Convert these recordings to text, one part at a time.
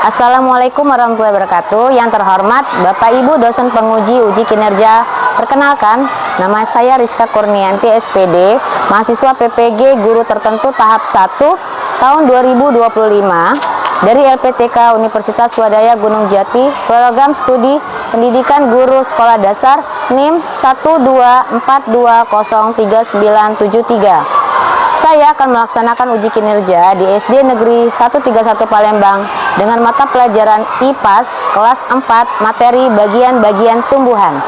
Assalamualaikum warahmatullahi wabarakatuh. Yang terhormat Bapak Ibu dosen penguji uji kinerja, perkenalkan nama saya Rizka Kurnianti SPD, mahasiswa PPG guru tertentu tahap 1 tahun 2025 dari LPTK Universitas Swadaya Gunung Jati, program studi pendidikan guru sekolah dasar NIM 124203973. Saya akan melaksanakan uji kinerja di SD Negeri 131 Palembang dengan mata pelajaran IPAS kelas 4 materi bagian-bagian tumbuhan.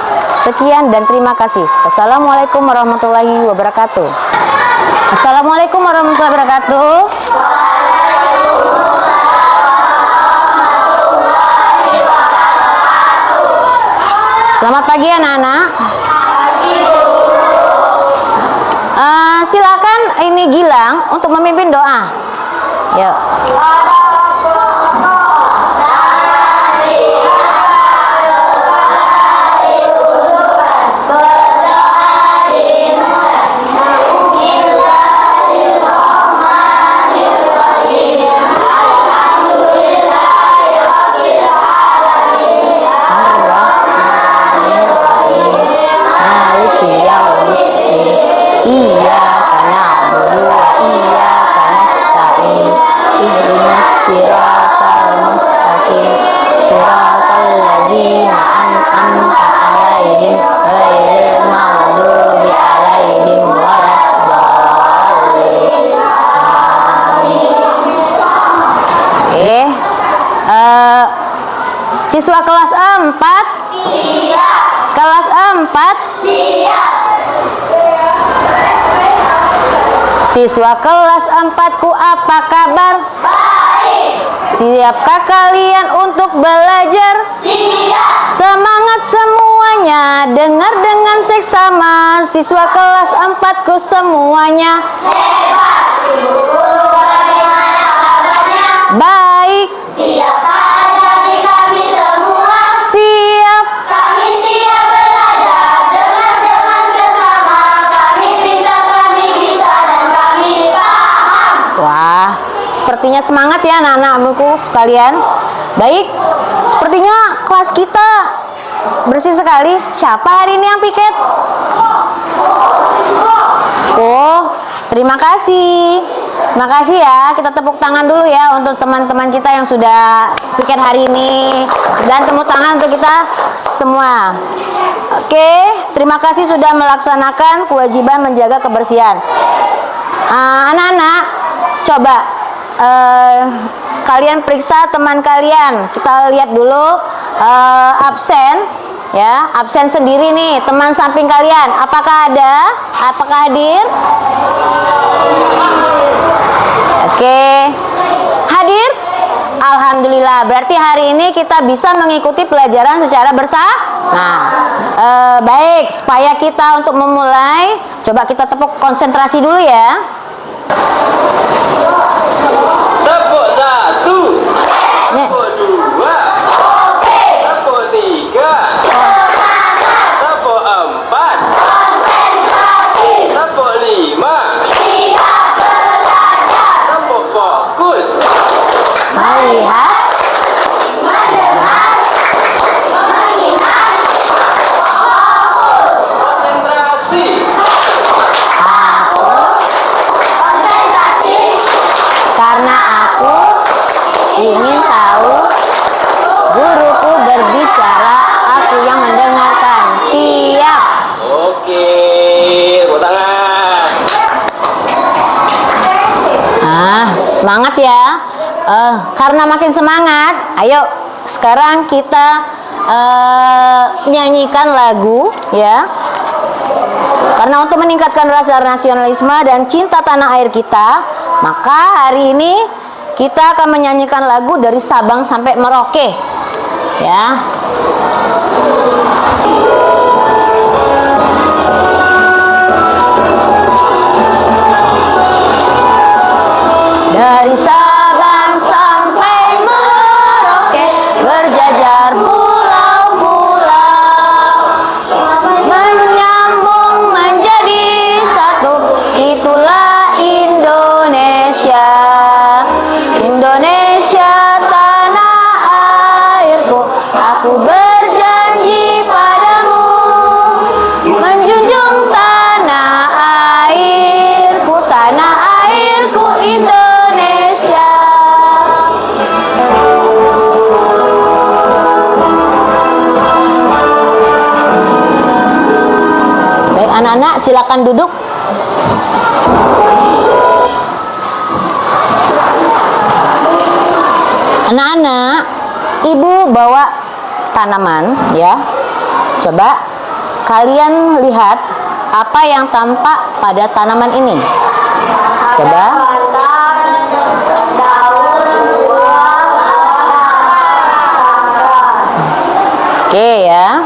Sekian dan terima kasih. Wassalamualaikum warahmatullahi wabarakatuh. Assalamualaikum warahmatullahi wabarakatuh. Selamat pagi anak-anak. Silakan ini Gilang untuk memimpin doa. Yuk. Siswa kelas 4 siap. Kelas 4 siap. Siswa kelas 4 ku apa kabar? Baik. Siapkah kalian untuk belajar? Siap. Semangat semuanya, dengar dengan seksama. Siswa kelas 4 ku semuanya hebat. Ibu guru bagaimana kabarnya? Baik. Siapkah dari kami semua? Siap. Kami siap belajar, dengar dengan seksama. Kami pintar, kami bisa, dan kami paham. Wah, sepertinya semangat ya anak-anakku sekalian. Baik, sepertinya kelas kita bersih sekali. Siapa hari ini yang piket? Oh, terima kasih. Terima kasih ya. Kita tepuk tangan dulu ya untuk teman-teman kita yang sudah piket hari ini. Dan tepuk tangan untuk kita semua. Oke, terima kasih sudah melaksanakan kewajiban menjaga kebersihan. Anak-anak, coba kalian periksa teman kalian. Kita lihat dulu absen. Ya, absen sendiri nih, teman samping kalian. Apakah ada? Apakah hadir? Oke. Hadir? Alhamdulillah. Berarti hari ini kita bisa mengikuti pelajaran secara bersama. Baik, supaya kita untuk memulai, coba kita tepuk konsentrasi dulu ya. Tepuk 1. Tepuk 2. Tepuk 3. Tepuk 4. Tepuk 5. Tepuk fokus. Melihat, Mendengar. Mengingat. Fokus. Konsentrasi. konsentrasi, karena aku ingin tahu. Guruku berbicara, aku yang mendengarkan. Siap. Oke, tepuk tangan. Semangat ya. Karena makin semangat, ayo sekarang kita nyanyikan lagu ya. Karena untuk meningkatkan rasa nasionalisme dan cinta tanah air kita, maka hari ini kita akan menyanyikan lagu dari Sabang sampai Merauke ya. Dari Sabang sampai Merauke berjajar pulau-pulau, menyambung menjadi satu, itulah Indonesia. Indonesia tanah Anak-anak silakan duduk. Anak-anak, ibu bawa tanaman ya. Coba kalian lihat apa yang tampak pada tanaman ini. Coba. Oke ya.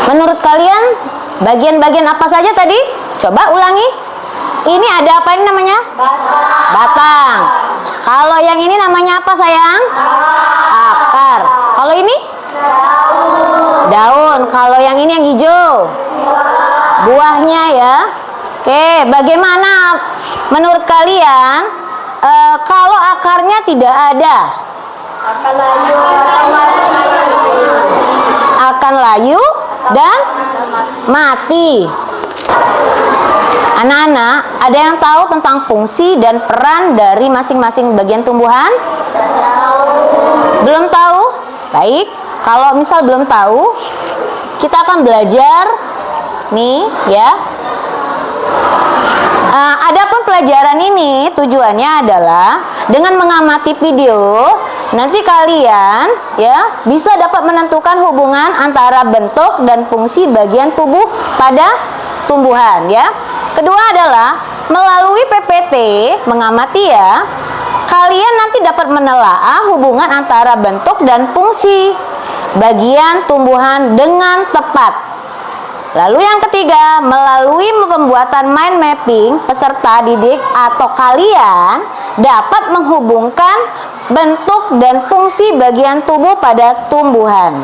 Menurut kalian bagian-bagian apa saja tadi? Coba ulangi. Ini ada apa ini namanya? Batang. Kalau yang ini namanya apa sayang? Akar. Kalau ini? Daun. Kalau yang ini yang hijau? Buahnya ya. Oke, bagaimana menurut kalian kalau akarnya tidak ada? Akan layu dan mati. Anak-anak, ada yang tahu tentang fungsi dan peran dari masing-masing bagian tumbuhan? Belum tahu? Baik, kalau misal belum tahu, kita akan belajar nih ya. Adapun pelajaran ini tujuannya adalah dengan mengamati video, nanti kalian ya bisa dapat menentukan hubungan antara bentuk dan fungsi bagian tubuh pada tumbuhan ya. Kedua adalah melalui PPT mengamati ya, kalian nanti dapat menelaah hubungan antara bentuk dan fungsi bagian tumbuhan dengan tepat. Lalu yang ketiga, melalui pembuatan mind mapping, peserta didik atau kalian dapat menghubungkan bentuk dan fungsi bagian tubuh pada tumbuhan.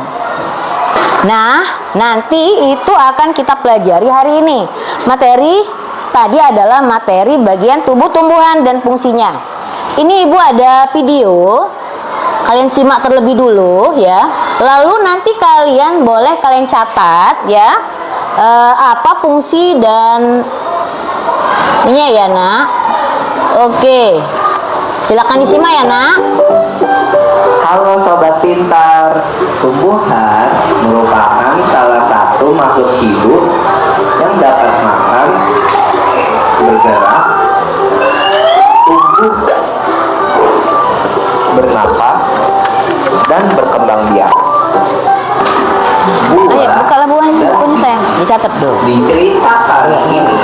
Nah, nanti itu akan kita pelajari hari ini. Materi tadi adalah materi bagian tubuh tumbuhan dan fungsinya. Ini ibu ada video, kalian simak terlebih dulu ya. Lalu nanti kalian boleh kalian catat ya. Apa fungsi dan ini ya nak. Oke, silakan disimak ya nak. Halo sobat pintar, tumbuhan merupakan salah satu makhluk hidup yang dapat makan, bergerak, tumbuh, bernapas, dan berkembang biak. Ayo bukalah buahnya pun sayang, dicatat dulu. Di cerita kali ini,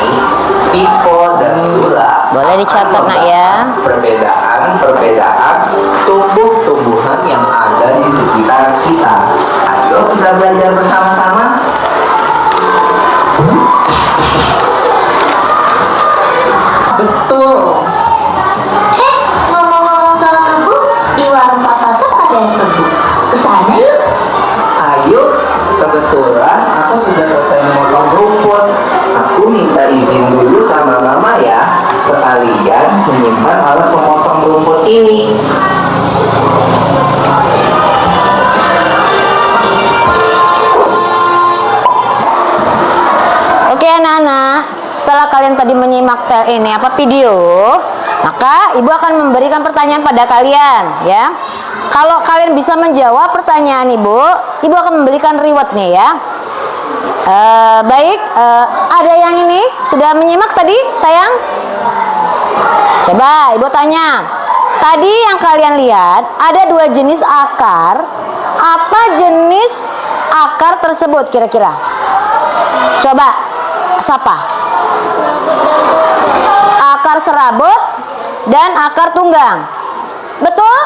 Pipo dan Lula Boleh dicatat nak ya. perbedaan tumbuh-tumbuhan yang ada di sekitar kita. Ayo kita belajar bersama-sama. Betul. Ngomong-ngomong soal kebun, di warung papa tuh ada yang kebun. Kesana yuk. Ayo, kebetulan aku sudah selesai memotong rumput. Aku minta izin dulu sama mama ya, sekalian menyimpan alat pemotong rumput ini. Oke anak-anak, setelah kalian tadi menyimak video, maka ibu akan memberikan pertanyaan pada kalian ya. Kalau kalian bisa menjawab pertanyaan ibu akan memberikan rewardnya ya. Baik, ada yang ini sudah menyimak tadi sayang? Coba ibu tanya. Tadi yang kalian lihat ada dua jenis akar. Apa jenis akar tersebut kira-kira? Coba, siapa? Akar serabut dan akar tunggang. Betul?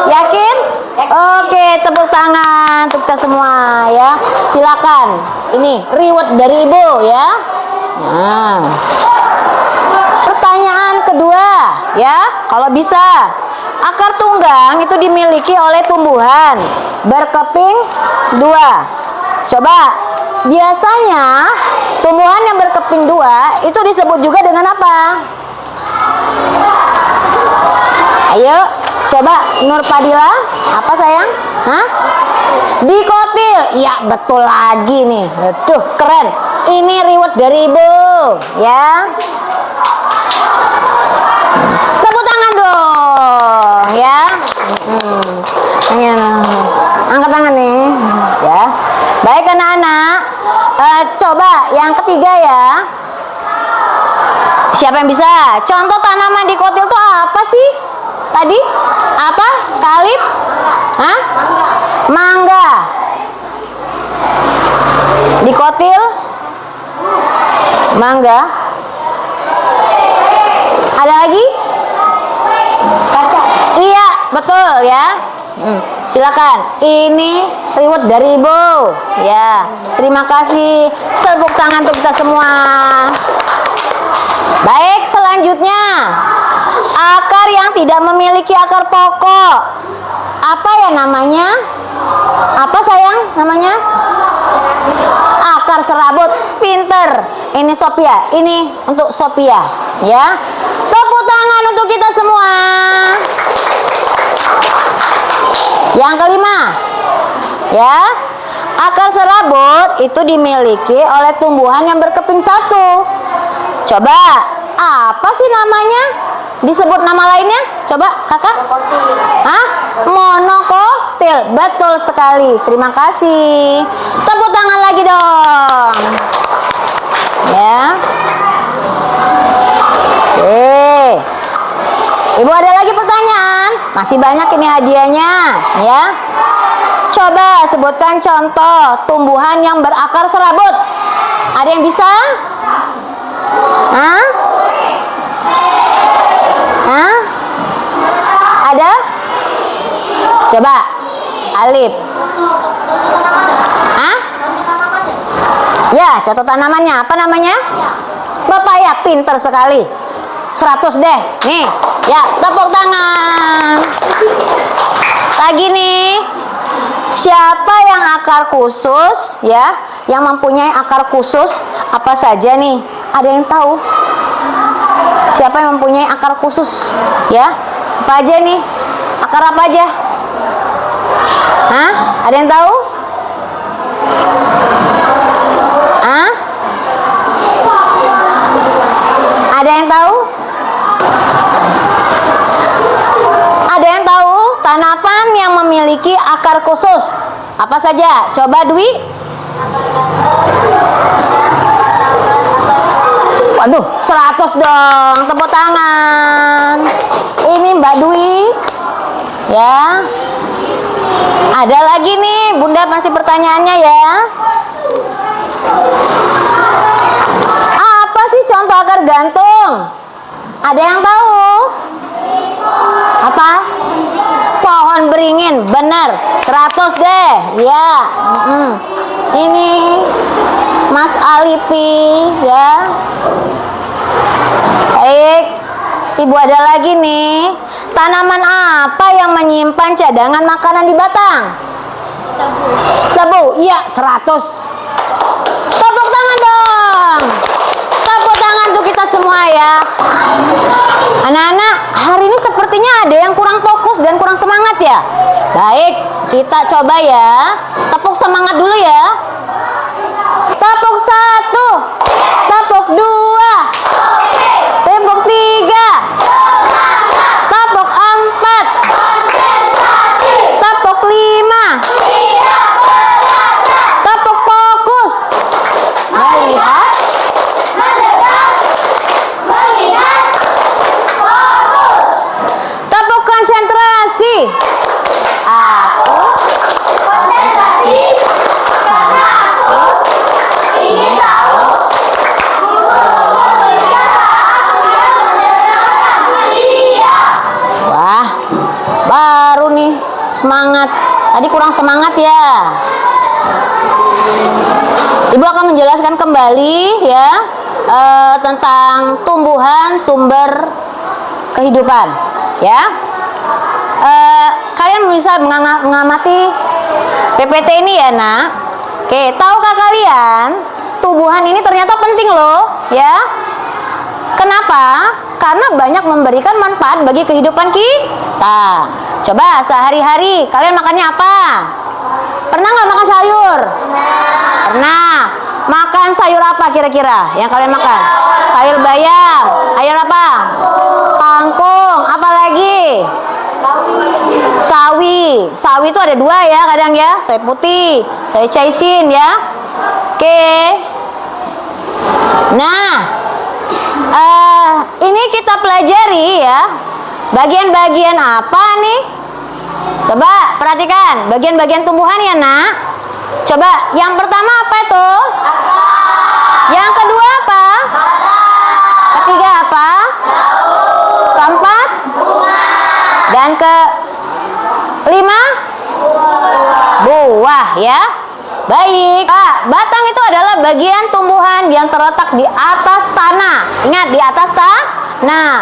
Yakin? Oke, tepuk tangan untuk kita semua ya. Silakan. Ini reward dari ibu ya. Nah. Pertanyaan kedua ya, kalau bisa. Akar tunggang itu dimiliki oleh tumbuhan berkeping dua. Coba, biasanya tumbuhan yang berkeping dua itu disebut juga dengan apa? Ayo, coba Nur Padilla, apa sayang? Hah? Dikotil. Ya, betul lagi nih. Aduh, keren. Ini reward dari ibu, ya. Tepuk tangan dong, ya. Angkat tangan nih, ya. coba yang ketiga ya. Siapa yang bisa? Contoh tanaman di kotil itu apa sih? Tadi? Apa? Kalip? Hah? Mangga. Di kotil? Mangga. Ada lagi? Kaca. Iya, betul ya. Silakan. Ini reward dari Ibu. Ya, terima kasih. Tepuk tangan untuk kita semua. Baik, selanjutnya akar yang tidak memiliki akar pokok. Apa ya namanya? Apa sayang namanya? Akar serabut. Pinter. Ini Sophia. Ini untuk Sophia. Ya. Tepuk tangan untuk kita semua. Yang kelima, ya, akar serabut itu dimiliki oleh tumbuhan yang berkeping satu. Coba, apa sih namanya? Disebut nama lainnya? Coba, kakak? Hah? Monokotil. Betul sekali. Terima kasih. Tepuk tangan lagi dong. Ya. Oke. Ibu ada lagi pertanyaan? Masih banyak ini hadiahnya, ya. Coba sebutkan contoh tumbuhan yang berakar serabut. Ada yang bisa? Hah? Hah? Ada? Coba. Alif. Hah? Ya, contoh tanamannya. Apa namanya? Pepaya. Pinter sekali. 100 deh. Nih, ya, tepuk tangan. Lagi nih. Siapa yang akar khusus, ya, yang mempunyai akar khusus apa saja nih? Ada yang tahu? Siapa yang mempunyai akar khusus? Ya, apa aja nih? Akar apa aja? Hah? Ada yang tahu? Hah? Ada yang tahu? Ada yang tahu tanaman yang memiliki akar khusus apa saja? Coba Dwi. Waduh, 100 dong. Tepuk tangan. Ini Mbak Dwi. Ya. Ada lagi nih, Bunda masih pertanyaannya ya. Apa sih contoh akar gantung? Ada yang tahu? Apa? Pohon beringin. Benar. 100 deh. Ya. Ini Mas Alipi, ya. Baik. Ibu ada lagi nih. Tanaman apa yang menyimpan cadangan makanan di batang? Tebu. Iya, 100. Tepuk tangan dong. Tepuk tangan untuk kita semua ya. Anak-anak, hari ini sepertinya ada yang kurang fokus dan kurang semangat ya. Baik, kita coba ya. Tepuk semangat dulu ya. Tepuk 1, tepuk 2, tepuk 3, tepuk 4, tepuk 5, tepuk fokus. Melihat, tepuk konsentrasi. Aku konsentrasi karena aku ingin tahu wah, baru nih semangat. Tadi kurang semangat ya. Ibu akan menjelaskan kembali ya tentang tumbuhan sumber kehidupan ya. Kalian bisa mengamati PPT ini ya nak. Oke, tahukah kalian tumbuhan ini ternyata penting loh ya. Kenapa? Karena banyak memberikan manfaat bagi kehidupan kita. Coba sehari-hari kalian makannya apa? Pernah nggak makan sayur? Pernah. Makan sayur apa kira-kira yang kalian makan? Sayur bayam. Sayur apa? Kangkung. Apa lagi? Sawi. Sawi itu ada 2 ya kadang ya. Sawi putih, sawi caisin ya. Oke. Nah, ini kita pelajari ya. Bagian-bagian apa nih? Coba perhatikan bagian-bagian tumbuhan ya nak. Coba yang pertama apa itu? Yang kedua apa? Ketiga apa? Keempat? Dan kelima? Buah ya. Baik, batang itu adalah bagian tumbuhan yang terletak di atas tanah. Ingat, di atas tanah.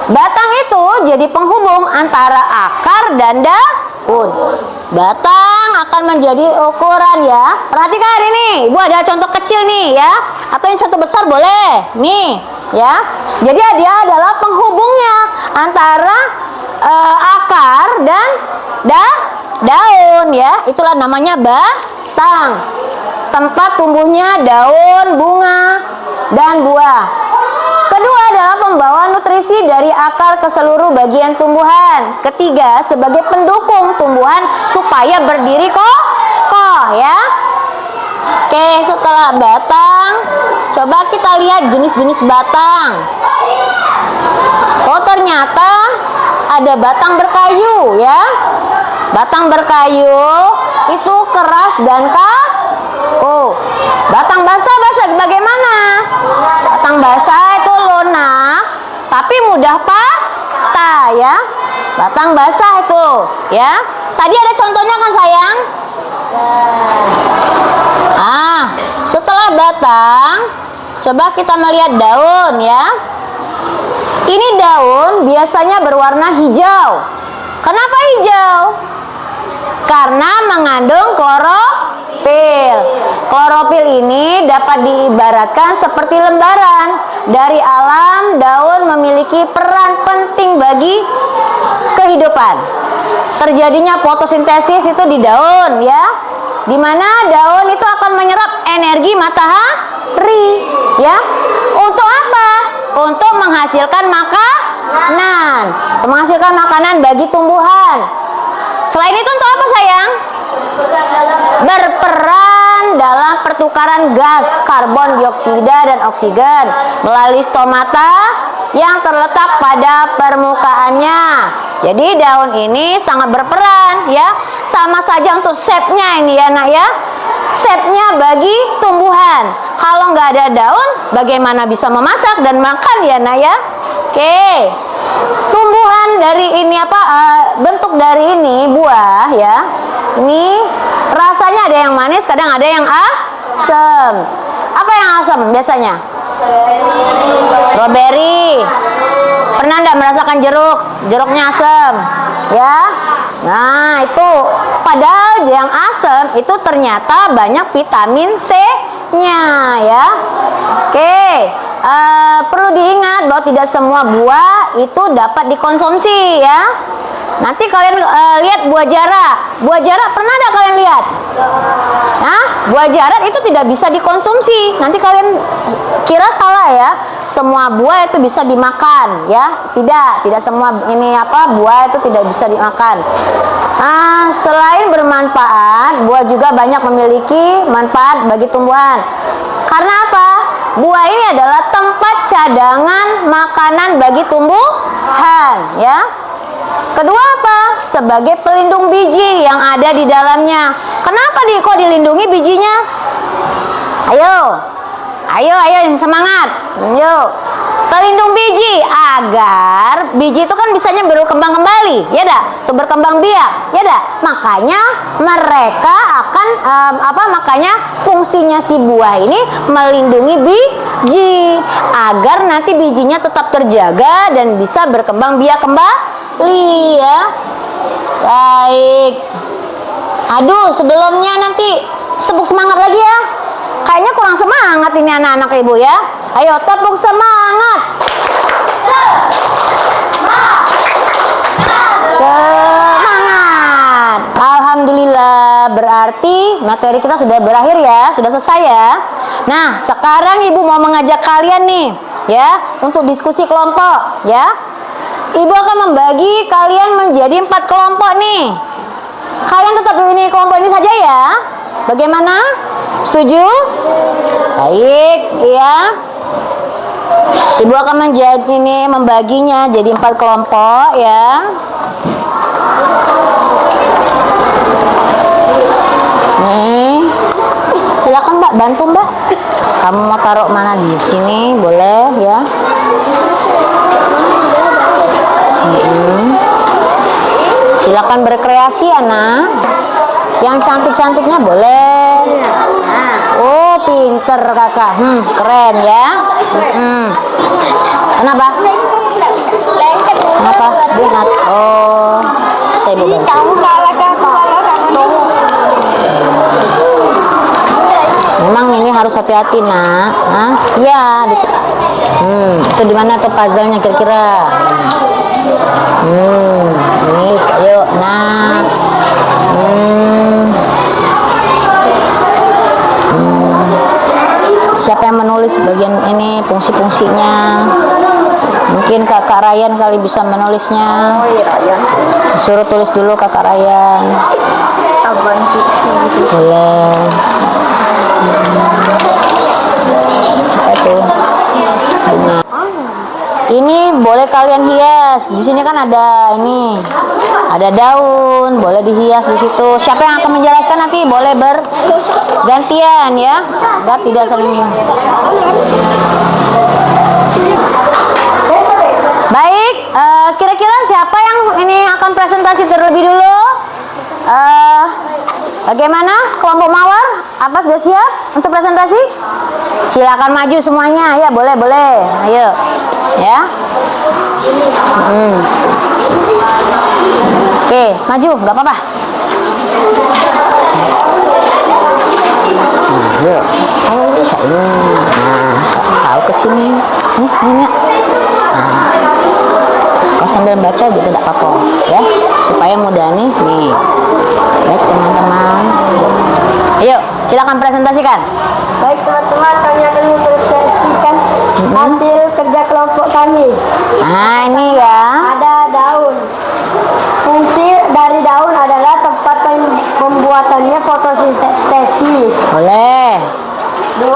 Batang itu jadi penghubung antara akar dan daun. Batang akan menjadi ukuran ya. Perhatikan ini, Ibu ada contoh kecil nih ya. Atau yang contoh besar boleh. Nih ya. Jadi dia adalah penghubungnya antara akar dan daun ya. Itulah namanya batang. Tempat tumbuhnya daun, bunga, dan buah. Kedua adalah pembawa nutrisi dari akar ke seluruh bagian tumbuhan. Ketiga, sebagai pendukung tumbuhan supaya berdiri kokoh ya. Oke, setelah batang, coba kita lihat jenis-jenis batang. Oh, ternyata ada batang berkayu ya. Batang berkayu itu keras dan kaku. Batang basah bagaimana? Batang basah itu lunak tapi mudah patah ya. Batang basah itu ya. Tadi ada contohnya kan sayang? Setelah batang, coba kita melihat daun ya. Ini daun biasanya berwarna hijau. Kenapa hijau? Karena mengandung klorofil. Klorofil ini dapat diibaratkan seperti lembaran dari alam. Daun memiliki peran penting bagi kehidupan. Terjadinya fotosintesis itu di daun ya, di mana daun itu akan menyerap energi matahari ya. Untuk apa? Untuk menghasilkan makanan. Menghasilkan makanan bagi tumbuhan. Selain itu untuk apa sayang? Berperan dalam pertukaran gas karbon dioksida dan oksigen melalui stomata yang terletak pada permukaannya. Jadi daun ini sangat berperan ya. Sama saja untuk shape-nya ini ya nak ya. Shape-nya bagi tumbuhan. Kalau nggak ada daun, bagaimana bisa memasak dan makan ya nak ya? Oke. Tumbuhan dari ini bentuk dari ini buah ya. Ini rasanya ada yang manis, kadang ada yang asam. Apa yang asam biasanya? Strawberry. Pernah enggak merasakan jeruknya asam? Ya. Nah, itu padahal yang asam itu ternyata banyak vitamin C-nya ya. Oke. Perlu diingat bahwa tidak semua buah itu dapat dikonsumsi ya. Nanti kalian lihat buah jarak. Buah jarak pernah enggak kalian lihat? Nah, buah jarak itu tidak bisa dikonsumsi. Nanti kalian kira salah ya. Semua buah itu bisa dimakan ya. Tidak semua buah itu tidak bisa dimakan. Selain bermanfaat, buah juga banyak memiliki manfaat bagi tumbuhan. Karena apa? Buah ini adalah tempat cadangan makanan bagi tumbuhan ya. Kedua apa? Sebagai pelindung biji yang ada di dalamnya. Kenapa kok dilindungi bijinya? Ayo semangat. Yuk. Pelindung biji agar biji itu kan bisanya berkembang kembali, ya dah, tuh berkembang biak, ya dah. Makanya mereka akan makanya fungsinya si buah ini melindungi biji agar nanti bijinya tetap terjaga dan bisa berkembang biak kembali ya. Baik. Aduh, sebelumnya nanti tepuk semangat lagi ya. Kayaknya kurang semangat ini anak-anak ibu ya. Ayo tepuk semangat. Semangat. Alhamdulillah, berarti materi kita sudah berakhir ya, sudah selesai ya. Nah, sekarang ibu mau mengajak kalian nih ya untuk diskusi kelompok ya. Ibu akan membagi kalian menjadi 4 kelompok nih. Kalian tetap ini kelompok ini saja ya. Bagaimana? Setuju? Baik, ya. Ibu akan membaginya jadi 4 kelompok, ya. Nih, silakan Mbak, bantu Mbak. Kamu mau taruh mana di sini, boleh ya. Silakan berkreasi anak. Yang cantik-cantiknya boleh. Oh, pinter kakak. Keren ya. Kenapa? Kenapa? Bunat. Oh, saya bantu. Memang ini harus hati-hati nak. Hah? Iya. Itu di mana tuh puzzle-nya kira-kira? Ini, ayo, nah. Siapa yang menulis bagian ini fungsi-fungsinya? Mungkin kakak Ryan kali bisa menulisnya. Suruh tulis dulu kakak Ryan. Boleh. Apa tuh? Bunga. Ini boleh kalian hias. Di sini kan ada ini, ada daun, boleh dihias di situ. Siapa yang akan menjelaskan nanti boleh bergantian ya, agar tidak saling. Baik, kira-kira siapa yang ini akan presentasi terlebih dulu? Bagaimana kelompok Mawar? Apa sudah siap untuk presentasi? Silakan maju semuanya, ya boleh. Ayo, ya. Oke, maju, nggak apa-apa. Yuk, kau kesini. Ini. Kau sambil baca juga tidak apa-apa, ya, supaya mudah nih. Baik teman-teman. Ayo, silakan presentasikan. Baik teman-teman, kami akan mempresentasikan hasil kerja kelompok kami. Nah ini ya. Ada daun. Fungsi dari daun adalah tempat pembuatannya fotosintesis. Boleh. 2.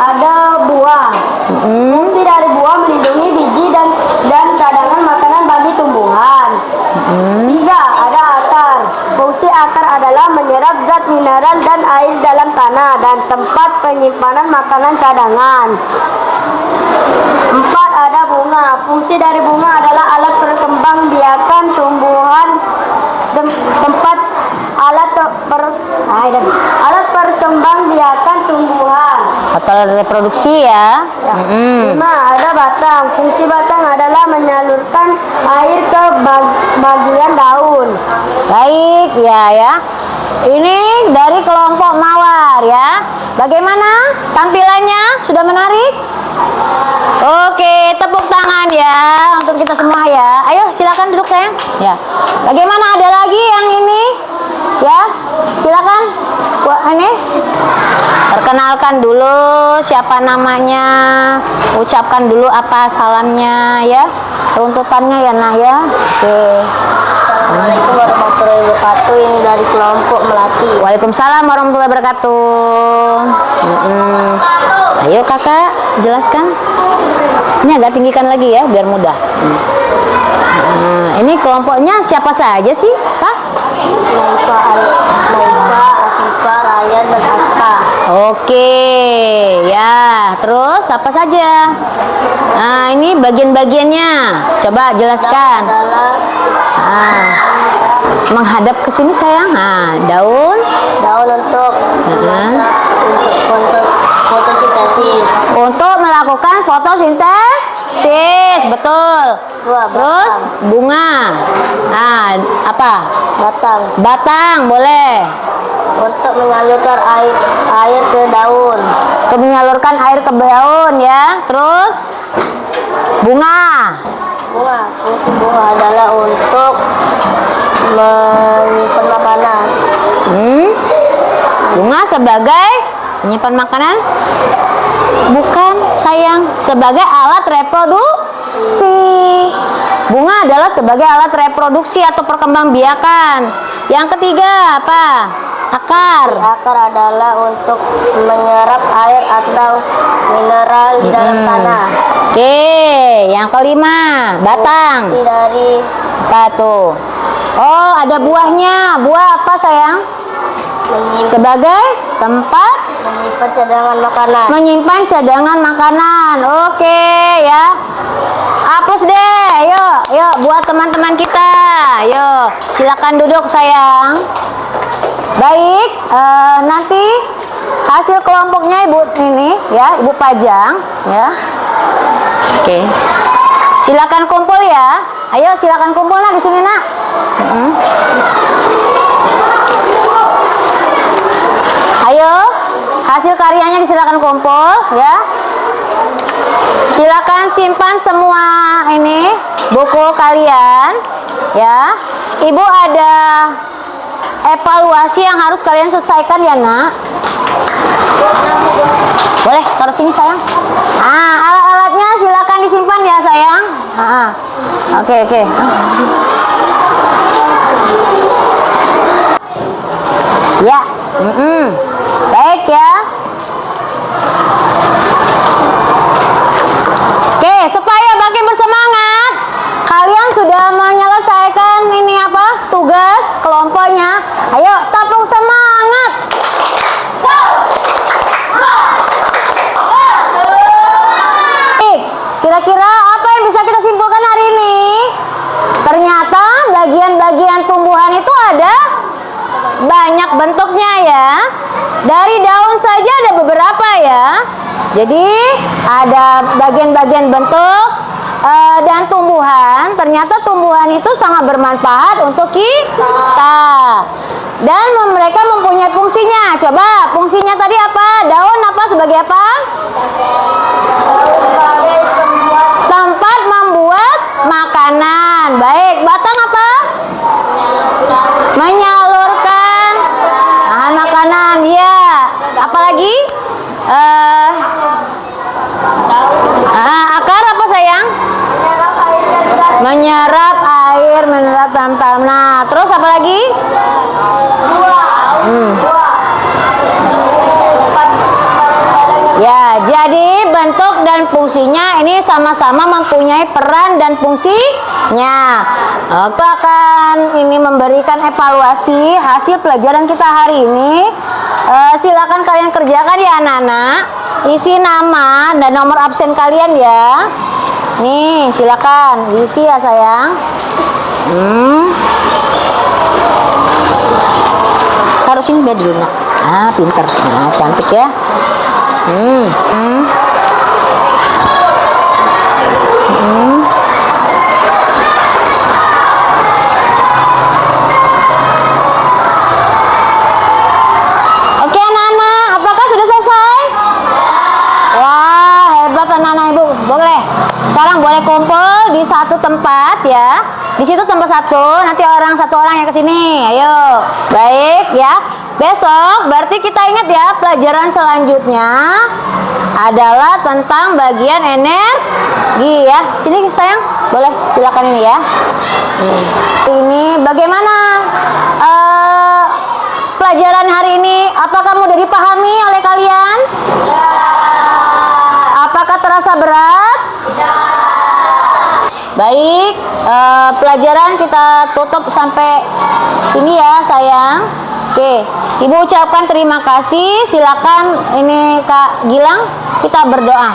Ada buah. Fungsi dari buah melindungi biji dan cadangan makanan bagi tumbuhan. 3. Ada akar. Fungsi akar adalah menyerap zat mineral dan air dalam tanah dan tempat penyimpanan makanan cadangan. 4. Ada bunga. Fungsi dari bunga adalah alat perkembangbiakan tumbuhan, tempat alat perkembangbiakan tumbuhan atau reproduksi ya. 5. Ada batang. Fungsi batang adalah menyalurkan air ke bagian daun. Baik ya. Ini dari kelompok Mawar ya. Bagaimana tampilannya? Sudah menarik? Oke, tepuk tangan ya untuk kita semua ya. Ayo silakan duduk sayang. Ya. Bagaimana, ada lagi yang ini? Ya, silakan. Ini perkenalkan dulu siapa namanya, ucapkan dulu apa salamnya ya, runtutannya ya nak ya. Oke. Assalamualaikum warahmatullahi wabarakatuh. Ini dari kelompok Melati. Waalaikumsalam warahmatullahi wabarakatuh. Ayo kakak jelaskan. Ini agak tinggikan lagi ya biar mudah. Ini kelompoknya siapa saja sih Kak? Naifa, Afifah, Ryan, dan Aska. Oke ya, terus apa saja? Nah ini bagian-bagiannya, coba jelaskan. Menghadap ke sini sayang. Nah, daun untuk fotosintesis. Untuk melakukan fotosintesis, betul. Terus bunga. Nah, apa? Batang, boleh. Untuk menyalurkan air ke daun. Untuk menyalurkan air ke daun ya. Terus bunga. Fungsi bunga adalah untuk menyimpan makanan. Bunga sebagai menyimpan makanan? Bukan sayang, sebagai alat reproduksi. Bunga adalah sebagai alat reproduksi atau perkembangbiakan. Yang ketiga apa? Akar. Akar adalah untuk menyerap air atau mineral di dalam tanah. Oke, yang kelima, batang. Fungsi dari Apa tuh? Oh, ada buahnya. Buah apa sayang? Sebagai tempat menyimpan cadangan makanan. menyimpan cadangan makanan. Oke ya. Hapus deh. Yuk buat teman-teman kita. Yuk, silakan duduk sayang. Baik, nanti hasil kelompoknya Ibu ini ya, Ibu pajang ya. Oke. Silakan kumpul ya. Ayo silakan kumpul nak di sini nak. Ayo, hasil karyanya disilakan kumpul ya. Silakan simpan semua ini buku kalian ya. Ibu ada evaluasi yang harus kalian selesaikan ya nak. Boleh taruh sini sayang. Alat-alatnya silakan disimpan ya sayang. Oke. Ya. Baik ya. Oke, supaya makin bersemangat, kalian sudah menyelesaikan ini apa? Tugas kelompoknya. Ayo, tepuk semangat. Kira-kira apa yang bisa kita simpulkan hari ini? Ternyata bagian-bagian tumbuhan itu ada banyak bentuknya ya. Dari daun saja ada beberapa ya. Jadi ada bagian-bagian bentuk dan tumbuhan. Ternyata tumbuhan itu sangat bermanfaat untuk kita. Dan mereka mempunyai fungsinya. Coba fungsinya tadi apa? Daun apa sebagai apa? Tempat membuat makanan. Baik, batang apa? Menyalurkan bahan makanan. Iya. Apalagi? Akar apa sayang? Menyerap air, menyerap tanah. Terus apa lagi? Ya, jadi bentuk dan fungsinya ini sama-sama mempunyai peran dan fungsinya. Aku akan ini memberikan evaluasi hasil pelajaran kita hari ini. Silakan kalian kerjakan ya anak-anak. Isi nama dan nomor absen kalian ya. Nih, silakan diisi ya sayang. Taruh sini biar dulu nak. Pinter. Nah, cantik ya. Oke anak-anak, apakah sudah selesai? Wah, hebat anak-anak ibu. Boleh. Sekarang boleh kumpul di satu tempat ya. Di situ tempat satu, nanti satu orang yang ke sini. Ayo. Baik ya. Besok berarti kita ingat ya, pelajaran selanjutnya adalah tentang bagian energi ya. Sini sayang, boleh silakan ini ya. Ini bagaimana pelajaran hari ini? Apakah mudah dipahami oleh kalian? Apakah terasa berat? Baik, pelajaran kita tutup sampai sini ya sayang. Oke, Ibu ucapkan terima kasih. Silakan ini Kak Gilang, kita berdoa.